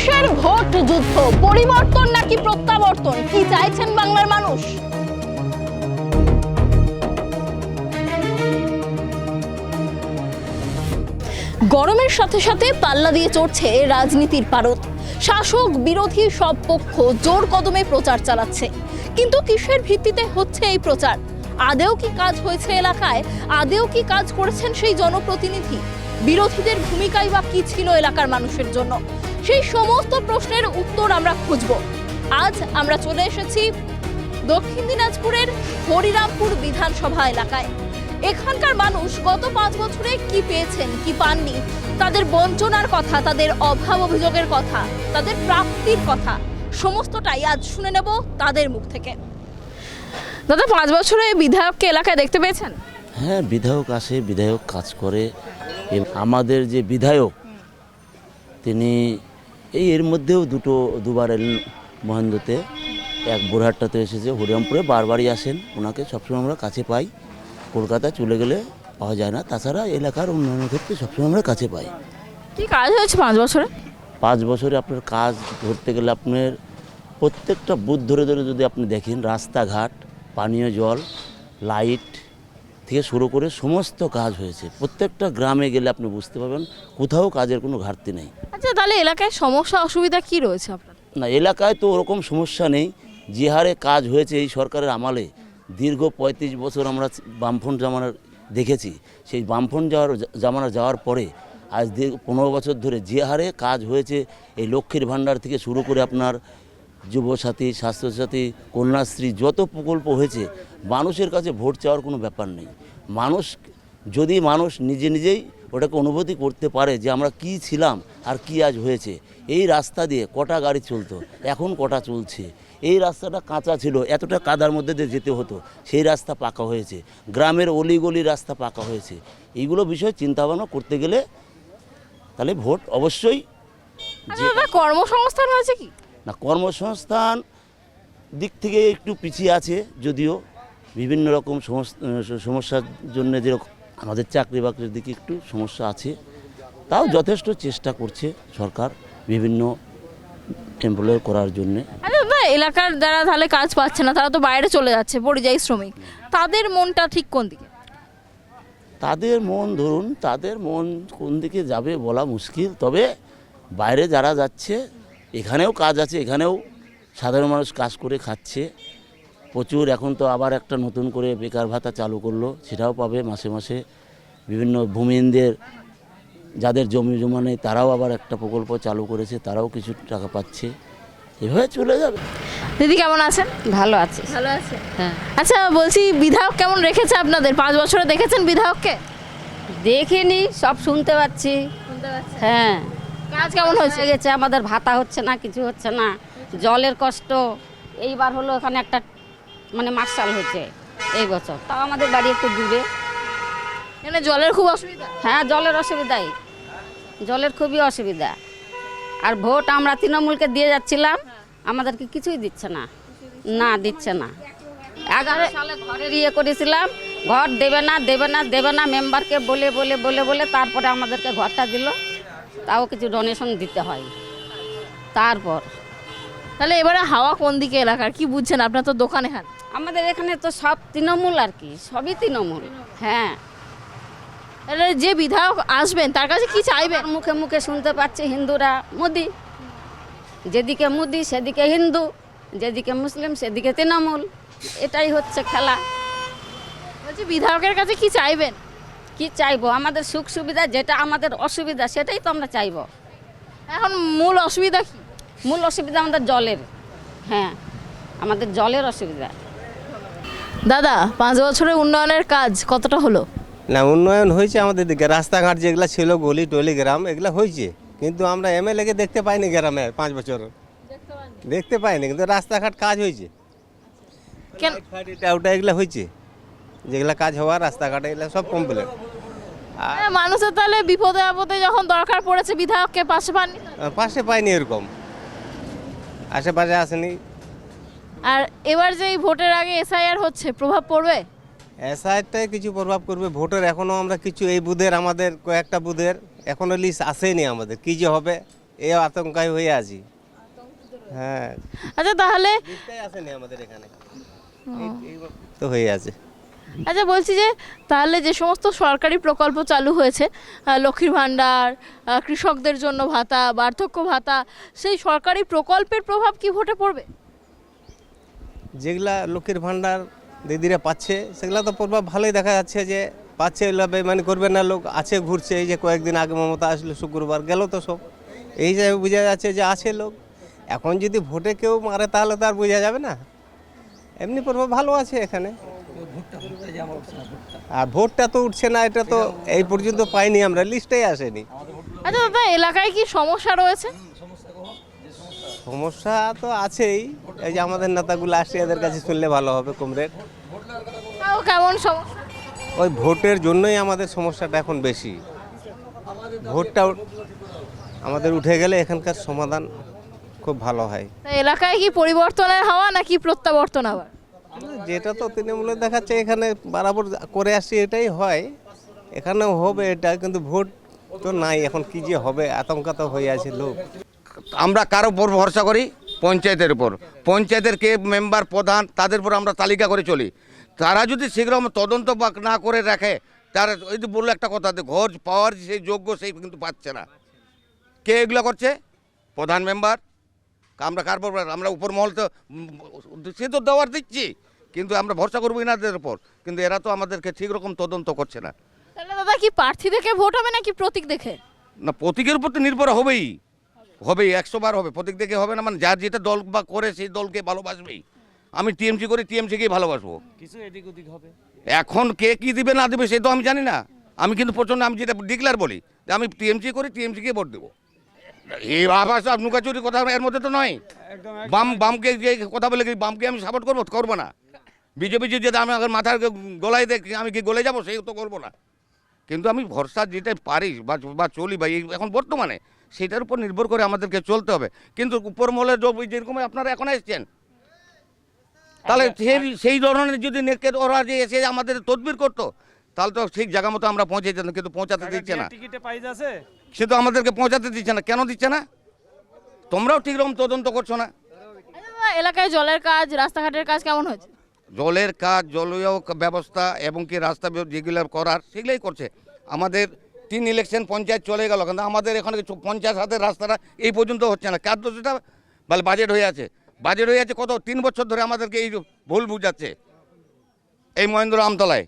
কিসের ভোট যুদ্ধ? পরিবর্তন নাকি প্রত্যাবর্তন? কি চাইছেন বাংলার মানুষ? গরমের সাথে সাথে পাল্লা দিয়ে চড়ছে রাজনীতির পারদ। শাসক বিরোধী সব পক্ষ জোর কদমে প্রচার চালাচ্ছে, কিন্তু কিসের ভিত্তিতে হচ্ছে এই প্রচার? আদেও কি কাজ হয়েছে এলাকায়? আদেও কি কাজ করেছেন সেই জনপ্রতিনিধি? বিরোধীদের ভূমিকাই বা কি ছিল এলাকার মানুষের জন্য? সেই সমস্ত প্রশ্নের উত্তর আমরা খুঁজব। আজ আমরা চলে এসেছি দক্ষিণ দিনাজপুরের হরিরামপুর বিধানসভা এলাকায়। এখানকার মানুষ গত 5 বছরে কি পেয়েছেন, কি পাননি, তাদের বঞ্চনার কথা, তাদের অভাব অভিযোগের কথা, তাদের প্রাপ্তির কথা, সমস্তটাই আজ শুনে নেব তাদের মুখ থেকে। দাদা, 5 বছরে বিধায়ককে এলাকায় দেখতে পেয়েছেন? হ্যাঁ, বিধায়ক আসে, বিধায়ক কাজ করে। আমাদের যে বিধায়ক তিনি এর মধ্যেও দুবার এলেন মহেন্দ্রতে, এক বোরহাট্টাতে এসেছে, হরিরামপুরে বারবারই আসেন। ওনাকে সবসময় আমরা কাছে পাই, কলকাতায় চলে গেলে পাওয়া যায় না। তাছাড়া এলাকার উন্নয়নের ক্ষেত্রে সবসময় আমরা কাছে পাই। কি কাজ হয়েছে 5 বছরে? 5 বছরে আপনার কাজ ধরতে গেলে আপনার প্রত্যেকটা বুথ ধরে ধরে যদি আপনি দেখেন, রাস্তাঘাট, পানীয় জল, লাইট থেকে শুরু করে সমস্ত কাজ হয়েছে। প্রত্যেকটা গ্রামে গেলে আপনি বুঝতে পারবেন কোথাও কাজের কোনো ঘাটতি নেই। আচ্ছা, তাহলে এলাকায় সমস্যা অসুবিধা কি রয়েছে আপনার? না, এলাকায় তো ওরকম সমস্যা নেই। যে হারে কাজ হয়েছে এই সরকারের আমলে, দীর্ঘ 35 বছর আমরা বামফ্রন্ট জামানার দেখেছি। সেই বামফ্রন্ট জামানা যাওয়ার পরে আজ 15 বছর ধরে যে হারে কাজ হয়েছে, এই লক্ষ্মীর ভাণ্ডার থেকে শুরু করে আপনার যুবসাথী, স্বাস্থ্যসাথী, কন্যাশ্রী, যত প্রকল্প হয়েছে, মানুষের কাছে ভোট চাওয়ার কোনো ব্যাপার নেই। যদি মানুষ নিজে নিজেই ওটাকে অনুভূতি করতে পারে যে আমরা কি ছিলাম আর কি আজ হয়েছে। এই রাস্তা দিয়ে কটা গাড়ি চলতো, এখন কটা চলছে। এই রাস্তাটা কাঁচা ছিল, এতটা কাদার মধ্যে দিয়ে যেতে হতো, সেই রাস্তা পাকা হয়েছে। গ্রামের অলিগলি রাস্তা পাকা হয়েছে। এইগুলো বিষয় চিন্তাভাবনা করতে গেলে তাহলে ভোট অবশ্যই। কর্মসংস্থান হয়েছে কি না, কর্মসংস্থান দিক থেকে একটু পিছিয়ে আছে, যদিও বিভিন্ন রকম সমস্যার জন্য যেরকম আমাদের চাকরি বাকরির দিকে একটু সমস্যা আছে, তাও যথেষ্ট চেষ্টা করছে সরকার বিভিন্ন এমপ্লয় করার জন্যে। আচ্ছা, এলাকার যারা তাহলে কাজ পাচ্ছে না, তারা তো বাইরে চলে যাচ্ছে, পরিযায়ী শ্রমিক, তাদের মনটা ঠিক কোন দিকে? তাদের মন কোন দিকে যাবে বলা মুশকিল। তবে বাইরে যারা যাচ্ছে, এখানেও কাজ আছে, এখানেও সাধারণ মানুষ কাজ করে খাচ্ছে প্রচুর। এখন তো আবার একটা নতুন করে বেকার ভাতা চালু করলো, সেটাও পাবে মাসে মাসে। বিভিন্ন ভূমিহীনদের যাদের জমি জমা নেই, তারাও আবার একটা প্রকল্প চালু করেছে, তারাও কিছু টাকা পাচ্ছে। এভাবে চলে যাবে। দিদি কেমন আছেন? ভালো আছি। ভালো আছে। হ্যাঁ, আচ্ছা, বলছি বিধায়ক কেমন রেখেছে আপনাদের? 5 বছরে দেখেছেন বিধায়ককে? দেখিনি, সব শুনতে পাচ্ছি। হ্যাঁ, কাজ কেমন হয়েছে? গেছে, আমাদের ভাতা হচ্ছে না, কিছু হচ্ছে না, জলের কষ্ট। এইবার হলো এখানে একটা মার্শাল হয়েছে এই বছর, তাও আমাদের বাড়ি একটু দূরে। এখানে জলের খুব অসুবিধা? হ্যাঁ, জলের অসুবিধাই, জলের খুবই অসুবিধা। আর ভোট আমরা তৃণমূলকে দিয়ে যাচ্ছিলাম, আমাদেরকে কিছুই দিচ্ছে না, দিচ্ছে না। 11 সালে ঘরের করেছিলাম, ঘর দেবে না মেম্বারকে বলে বলে বলে বলে তারপরে আমাদেরকে ঘরটা দিল, তাও কিছু ডোনেশন দিতে হয়। তারপর তাহলে এবারে হাওয়া কোন দিকে এলাকার, কি বুঝছেন? আপনার তো দোকানে হান। আমাদের এখানে তো সব তৃণমূল, আর কি সবই তৃণমূল। হ্যাঁ, তাহলে যে বিধায়ক আসবেন তার কাছে কি চাইবেন? মুখে মুখে শুনতে পাচ্ছি হিন্দুরা মোদি, যেদিকে মোদি সেদিকে হিন্দু, যেদিকে মুসলিম সেদিকে তৃণমূল। এটাই হচ্ছে খেলা। বলছি বিধায়কের কাছে কি চাইবেন? কি চাইবো? আমাদের সুখ সুবিধা, যেটা আমাদের অসুবিধা সেটাই তো আমরা চাইবো। এখন মূল অসুবিধা কি? মূল অসুবিধা আমাদের জলের। হ্যাঁ, আমাদের জলের অসুবিধা। দাদা, 5 বছরের উন্নয়নের কাজ কতটা হলো? না, উন্নয়ন হয়েছে আমাদের দিকে। রাস্তাঘাট যেগুলো ছিল, গলি টলি গ্রাম, এগুলো হয়েছে, কিন্তু আমরা এমএলএকে দেখতে পাইনি গ্রামে। 5 বছর দেখতে পাইনি, কিন্তু রাস্তাঘাট কাজ হয়েছে। কেন? এটা ওটা এগুলো হয়েছে, যেগুলো কাজ হওয়ার রাস্তাঘাট এগুলো সব কমপ্লিট। আর মানুষের তাহলে বিপদে আপদে যখন দরকার পড়েছে বিধায়ককে পাশে পাননি? পাশে পাইনি, এরকম আশেপাশে আসেনি। আর এবার যে এই ভোটের আগে এসআইআর হচ্ছে, প্রভাব পড়বে? এসআইআরটায় কিছু প্রভাব করবে। ভোটের এখনও আমরা কিছু, এই বুথের আমাদের কয়েকটা বুথের এখনও লিস্ট আসেনি আমাদের, কী যে হবে এই আতঙ্কায় হয়ে আছি। হ্যাঁ, আচ্ছা তাহলে লিফটই আসেনি আমাদের এখানে, এই তো হয়ে আছে। আচ্ছা বলছি যে তাহলে যে সমস্ত সরকারি প্রকল্প চালু হয়েছে, লক্ষ্মীর ভাণ্ডার, কৃষকদের জন্য ভাতা, বার্ধক্য ভাতা, সেই সরকারি প্রকল্পের প্রভাব কি ভোটে পড়বে? যেগুলা লক্ষ্মীর ভাণ্ডার দিদিরা পাচ্ছে সেগুলা তো প্রভাব ভালোই দেখা যাচ্ছে যে পাচ্ছে, এগুলো বেমানি করবে না, লোক আছে ঘুরছে। এই যে কয়েকদিন আগে মমতা আসলো, শুক্রবার গেল তো সব, এই যে বোঝা যাচ্ছে যে আছে লোক। এখন যদি ভোটে কেউ মারে তাহলে তো আর বোঝা যাবে না, এমনি প্রভাব ভালো আছে এখানে। আর ভোটটা তো উঠছে না, এটা তো এই পর্যন্ত পাইনি আমরা, লিস্টেই আসেনি। আচ্ছা দাদা, এলাকায় কি সমস্যা রয়েছে? সমস্যা তো আছেই, এই যে আমাদের নেতাগুলো আসছে, এদের কাছে শুনলে ভালো হবে কমরেড। তাও কেমন সমস্যা? ওই ভোটের জন্যই আমাদের সমস্যাটা এখন বেশি। ভোটটা আমাদের উঠে গেলে এখানকার সমাধান খুব ভালো হয়। তা এলাকায় কি পরিবর্তনের হাওয়া নাকি প্রত্যাবর্তন আবার? যেটা তো তৃণমূলে দেখাচ্ছে এখানে বরাবর করে আসছে, এটাই হয়, এখানেও হবে এটা, কিন্তু ভোট তো নাই এখন, কি যে হবে আতঙ্কা তো হয়ে আছে লোক। আমরা কারো উপর ভরসা করি? পঞ্চায়েতের উপর। পঞ্চায়েতের কে মেম্বার, প্রধান, তাদের উপর আমরা তালিকা করে চলি। তারা যদি শীঘ্র তদন্ত না করে রাখে, তারা ওই যে বললো একটা কথা, ঘর পাওয়ার সেই যোগ্য সেই কিন্তু পাচ্ছে না। কে এগুলো করছে? প্রধান মেম্বার। আমরা কার উপর? আমরা উপর মহল তো সে তো দেওয়ার দিচ্ছি, কিন্তু আমরা ভরসা করবো এনাদের উপর, কিন্তু এরা তো আমাদেরকে ঠিক রকম তদন্ত করছে না। তাহলে দাদা কি প্রার্থী দেখে ভোট হবে নাকি প্রতীক দেখে? না, প্রতীকের উপর তো নির্ভর হবেই, 100 বার হবে। প্রতীক দেখে হবে না, মানে যার যেটা দল বা করে সেই দলকে ভালোবাসবেই। আমি টিএমসি করি, টিএমসিকেই ভালোবাসবো। কিছু এদিক ওদিক হবে, এখন কে কি দিবে না দিবে সে তো আমি জানি না। আমি কিন্তু প্রচন্ড, আমি যেটা ডিক্লেয়ার বলি যে আমি টিএমসি করি, টিএমসিকে ভোট দেবো। এই আভাস আর নুকাচুরি কথা এর মধ্যে তো নয়। বামকে যে কথা বলে বামকে আমি সাপোর্ট করবো না। বিজেপি যদি আমি আমার মাথার গলায় দেখি, আমি কি গলে যাবো? সেই তো করবো না। কিন্তু আমি ভরসা যেটা পারি বা চলি বা এখন বর্তমানে সেটার উপর নির্ভর করে আমাদেরকে চলতে হবে। কিন্তু উপর মহলে যেরকম আপনারা এখন এসছেন, তাহলে সেই ধরনের যদি নেকের ওরা যে এসে আমাদের তদবির করতো, তাহলে তো ঠিক জায়গা মতো আমরা পৌঁছে যেতাম, কিন্তু পৌঁছাতে দিচ্ছে না। সে তো আমাদেরকে পৌঁছাতে দিচ্ছে না। কেন দিচ্ছে না? তোমরাও ঠিক রকম তদন্ত করছো না। আচ্ছা দাদা, এলাকায় জলের কাজ, রাস্তাঘাটের কাজ কেমন হয়েছে? জলের কাজ, জলীয় ব্যবস্থা এবং কি রাস্তা যেগুলো করার সেগুলোই করছে। আমাদের 3 ইলেকশন পঞ্চায়েত চলে গেল, কিন্তু আমাদের এখানে পঞ্চায়েত হাতের রাস্তাটা এই পর্যন্ত হচ্ছে না। কার দোষটা? বলে বাজেট হয়ে আছে। বাজেট হয়ে আছে কত 3 বছর ধরে আমাদেরকে এই ভুল বুঝাচ্ছে এই মহেন্দ্র আমতলায়,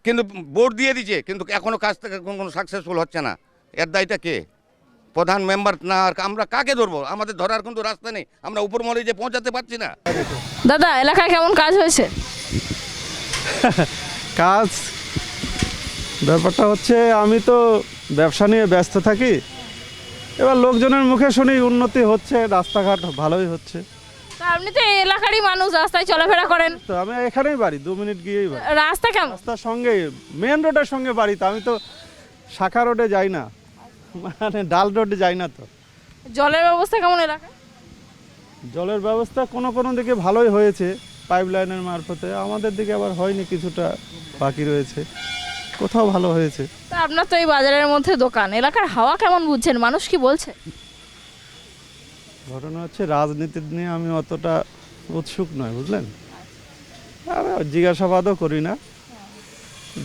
কিন্তু ভোট দিয়ে দিচ্ছে, কিন্তু এখনও কাজ থেকে কোনো সাকসেসফুল হচ্ছে না। এর দায়টা কে? প্রধান মেম্বার না? আর আমরা কাকে ধরবো? আমাদের ধরার কিন্তু রাস্তা নেই, আমরা উপর মহলে যে পৌঁছাতে পারছি না। দাদা এলাকায় কেমন কাজ হয়েছে? কাজ ব্যাপারটা হচ্ছে, আমি তো ব্যবসা নিয়ে ব্যস্ত থাকি, এবার লোকজনের মুখে শুনি উন্নতি হচ্ছে, রাস্তাঘাট ভালোই হচ্ছে। তা আপনি তো এই এলাকারই মানুষ, রাস্তায় চলাফেরা করেন। তো আমি এখানেই বাড়ি, 2 মিনিট গিয়েই বাড়ি। রাস্তা কেমন? রাস্তার সঙ্গে, মেন রোডের সঙ্গে বাড়ি, তো আমি তো শাখা রোডে যাই না, মানে ডাল রোডে যাই না। তো জলের ব্যবস্থা কেমন এলাকায়? জলের ব্যবস্থা কোনো কোনো দিকে ভালোই হয়েছে পাইপ লাইনের মারফতে, আমাদের দিকে আবার হয়নি, কিছুটা বাকি রয়েছে, কোথাও ভালো হয়েছে। তা আপনার তো এই বাজারের মধ্যে দোকান, এলাকার হাওয়া কেমন বুঝছেন? মানুষ কি বলছে? ঘটনা হচ্ছে, রাজনীতি নিয়ে আমি অতটা উৎসুক নয়, বুঝলেন, আমি জিজ্ঞাসাবাদও করি না,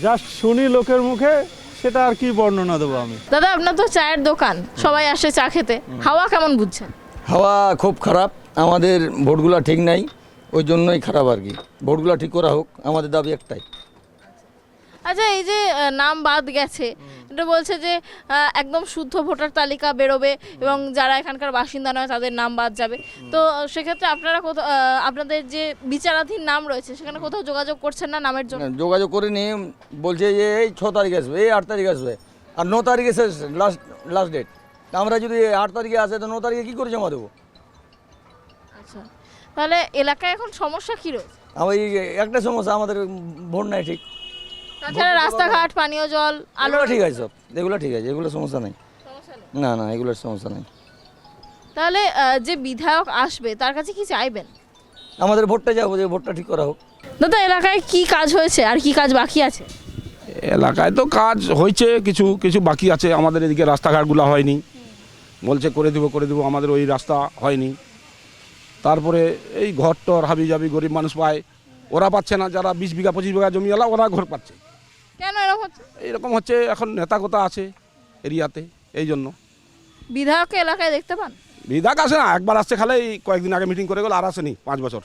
জাস্ট শুনি লোকের মুখে, সেটা আর কি বর্ণনা দেবো আমি। দাদা আপনার তো চায়ের দোকান, সবাই আসে চা খেতে, হাওয়া কেমন বুঝছেন? হাওয়া খুব খারাপ, আমাদের ভোটগুলো ঠিক নাই, ওই জন্যই খারাপ আর কি। ভোটগুলো ঠিক করা হোক, আমাদের দাবি একটাই। আচ্ছা এই যে নাম বাদ গেছে, এটা বলছে যে একদম শুদ্ধ ভোটার তালিকা বেরোবে এবং যারা এখানকার বাসিন্দা নয় তাদের নাম বাদ যাবে। তো সেক্ষেত্রে আপনারা কোথাও আপনাদের যে বিচারাধীন নাম রয়েছে সেখানে কোথাও যোগাযোগ করছেন না নামের জন্য? যোগাযোগ করিনি, বলছে যে এই 6 তারিখ আসবে, এই 8 তারিখ আসবে, আর 9 তারিখে শেষ লাস্ট ডেট। আমরা যদি 8 তারিখে আসে তো 9 তারিখে কী করে জমা দেবো? আচ্ছা তাহলে এলাকায় এখন সমস্যা কী রয়েছে? আমার এই একটা সমস্যা, আমাদের ভোট নাই ঠিক। তাছাড়া রাস্তাঘাট, পানীয় জল, আলো আলো ঠিক আছে, সব এগুলো ঠিক আছে, এগুলো সমস্যা নেই। না না, এগুলোর সমস্যা নেই। তাহলে যে বিধায়ক আসবে তার কাছে কি চাইবেন? আমাদের ভোটটা যাবো, যে ভোটটা ঠিক করা হোক। দাদা এলাকায় কি কাজ হয়েছে আর কি কাজ বাকি আছে? এলাকায় তো কাজ হয়েছে, কিছু কিছু বাকি আছে। আমাদের এদিকে রাস্তাঘাটগুলো হয়নি, বলছে করে দিব আমাদের ওই রাস্তা হয়নি। তারপরে এই ঘর টর হাবি জাবি গরিব মানুষ পায়, ওরা পাচ্ছে না। যারা 20 বিঘা 25 বিঘা জমিওয়ালা ওরা ঘর পাচ্ছে। কেন এরকম হচ্ছে? এইরকম হচ্ছে, এখন নেতা কথা আছে এরিয়াতে, এই জন্য। বিধায়ককে এলাকায় দেখতে পান? বিধায়ক আসে না, একবার আসছে খালে এই কয়েকদিন আগে মিটিং করে গেল, আর আসেনি 5 বছর।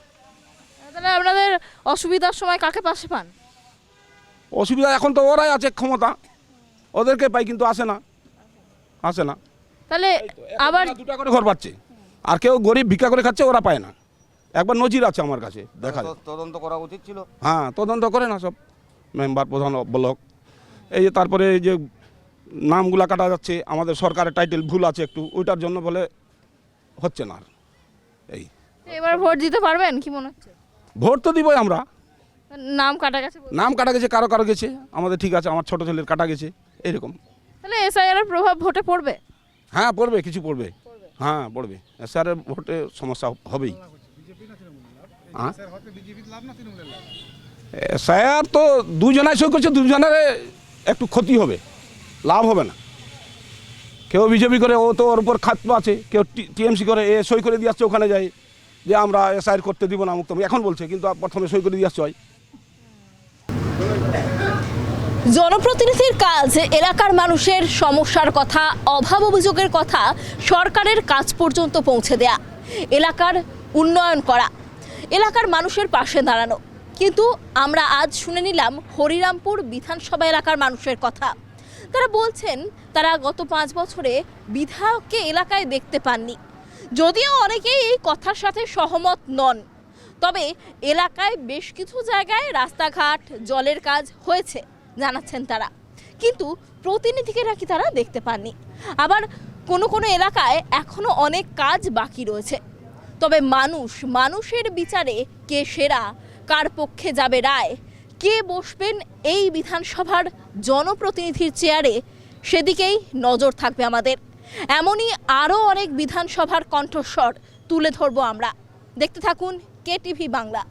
তাহলে আপনাদের অসুবিধার সময় কাকে পাশে পান? অসুবিধা এখন তো ওরাই আছে ক্ষমতা, ওদেরকে পাই, কিন্তু আসে না। তাহলে আবার 2টা করে ঘর পাচ্ছে, আর কেউ গরিব ভিক্ষা করে খাচ্ছে, ওরা পায় না। একবার নজির আছে আমার কাছে, দেখা যায়। তদন্ত করা উচিত ছিল। হ্যাঁ, তদন্ত করে না সব মেম্বার, প্রধান, ব্লক। এই যে তারপরে এই যে নামগুলা কাটা যাচ্ছে, আমাদের সরকারের টাইটেল ভুল আছে একটু, ওইটার জন্য বলে হচ্ছে না আর। এই এবার ভোট দিতে পারবেন কি মনে হচ্ছে? ভোট তো দিবই আমরা। নাম কাটা গেছে বলছেন। নাম কাটা গেছে, কারো গেছে, আমাদের ঠিক আছে, আমার ছোট ছেলের কাটা গেছে, এরকম। তাহলে এসআইআর এর প্রভাব ভোটে পড়বে? হ্যাঁ, পড়বে, কিছু পড়বে। হ্যাঁ, পড়বে। এসআরের ভোটে সমস্যা হবেই। হ্যাঁ, এসআর তো দুজনাই সই করছে, দুজনের একটু ক্ষতি হবে, লাভ হবে না। কেউ বিজেপি করে, ও তো ওর উপর খাত আছে, কেউ টিএমসি করে, এ সই করে দিয়ে আসছে, ওখানে যাই যে আমরা এসআর করতে দিব না, মুক্ত এখন বলছে, কিন্তু প্রথমে সই করে দিয়ে আসছে। হয় জনপ্রতিনিধির কাজ এলাকার মানুষের সমস্যার কথা, অভাব অভিযোগের কথা সরকারের কাজ পর্যন্ত পৌঁছে দেয়া, এলাকার উন্নয়ন করা, এলাকার মানুষের পাশে দাঁড়ানো। কিন্তু আমরা আজ শুনে নিলাম হরিরামপুর বিধানসভা এলাকার মানুষের কথা। তারা বলছেন তারা গত 5 বছরে বিধায়ককে এলাকায় দেখতে পাননি। যদিও অনেকেই এই কথার সাথে সহমত নন, তবে এলাকায় বেশ কিছু জায়গায় রাস্তাঘাট, জলের কাজ হয়েছে জানাচ্ছেন তারা, কিন্তু প্রতিনিধিকে নাকি তারা দেখতে পাননি। আবার কোনো এলাকায় এখনো অনেক কাজ বাকি রয়েছে। তবে মানুষের বিচারে কে সেরা, কার পক্ষে যাবে রায়, কে বসবেন এই বিধানসভার জনপ্রতিনিধির চেয়ারে, সেদিকেই নজর থাকবে আমাদের। এমনই আরও অনেক বিধানসভার কণ্ঠস্বর তুলে ধরবো আমরা। দেখতে থাকুন KTV বাংলা।